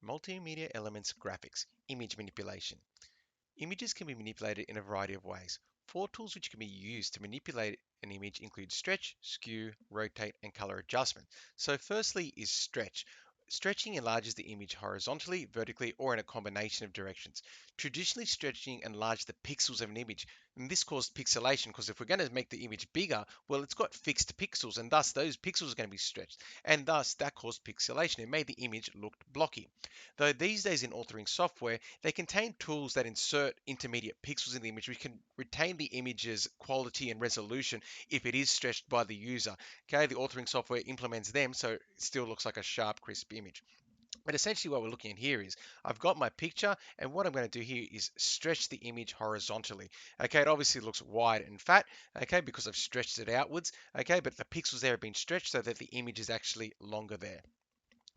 Multimedia Elements Graphics, Image Manipulation. Images can be manipulated in a variety of ways. Four tools which can be used to manipulate an image include stretch, skew, rotate, and color adjustment. So firstly is stretch. Stretching enlarges the image horizontally, vertically, or in a combination of directions. Traditionally, stretching enlarged the pixels of an image, and this caused pixelation because if we're going to make the image bigger, well, it's got fixed pixels, and thus those pixels are going to be stretched, and thus that caused pixelation. It made the image look blocky. Though these days in authoring software, they contain tools that insert intermediate pixels in the image which can retain the image's quality and resolution if it is stretched by the user. Okay, the authoring software implements them so it still looks like a sharp, crisp image. But essentially what we're looking at here is I've got my picture and what I'm going to do here is stretch the image horizontally. Okay, it obviously looks wide and fat, okay, because I've stretched it outwards, okay, but the pixels there have been stretched so that the image is actually longer there.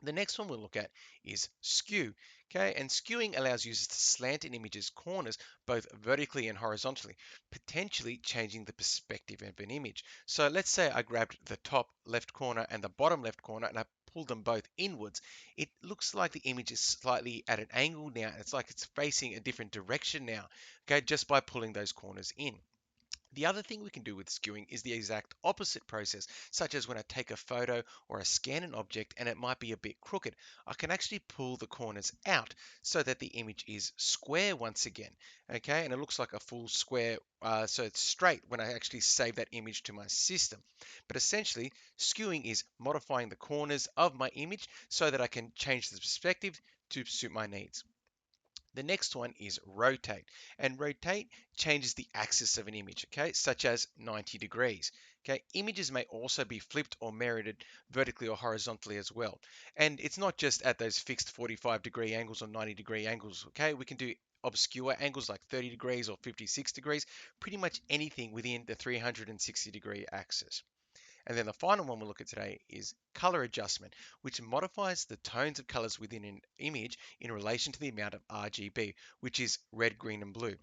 The next one we'll look at is skew. Okay, and skewing allows users to slant an image's corners both vertically and horizontally, potentially changing the perspective of an image. So let's say I grabbed the top left corner and the bottom left corner and I pulled them both inwards. It looks like the image is slightly at an angle now. It's like it's facing a different direction now, okay, just by pulling those corners in. The other thing we can do with skewing is the exact opposite process, such as when I take a photo or I scan an object and it might be a bit crooked. I can actually pull the corners out so that the image is square once again, okay? And it looks like a full square, so it's straight when I actually save that image to my system. But essentially, skewing is modifying the corners of my image so that I can change the perspective to suit my needs. The next one is rotate, and rotate changes the axis of an image, okay, such as 90 degrees. Okay, images may also be flipped or mirrored vertically or horizontally as well. And it's not just at those fixed 45-degree angles or 90-degree angles, okay? We can do obscure angles like 30 degrees or 56 degrees, pretty much anything within the 360-degree axis. And then the final one we'll look at today is color adjustment, which modifies the tones of colors within an image in relation to the amount of RGB, which is red, green, and blue.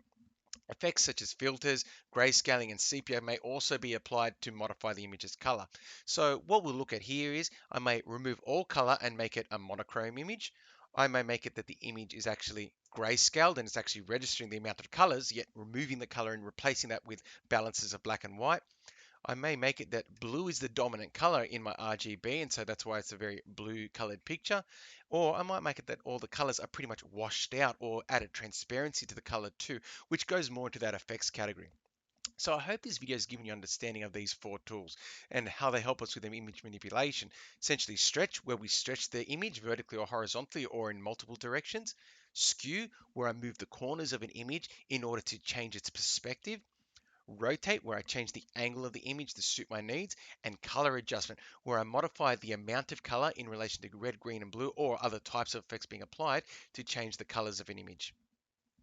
Effects such as filters, grayscaling, and sepia may also be applied to modify the image's color. So what we'll look at here is I may remove all color and make it a monochrome image. I may make it that the image is actually grayscaled and it's actually registering the amount of colors, yet removing the color and replacing that with balances of black and white. I may make it that blue is the dominant color in my RGB, and so that's why it's a very blue colored picture. Or I might make it that all the colors are pretty much washed out or added transparency to the color too, which goes more into that effects category. So I hope this video has given you understanding of these four tools and how they help us with image manipulation. Essentially stretch, where we stretch the image vertically or horizontally or in multiple directions. Skew, where I move the corners of an image in order to change its perspective. Rotate, where I change the angle of the image to suit my needs. And color adjustment, where I modify the amount of color in relation to red, green, and blue or other types of effects being applied to change the colors of an image.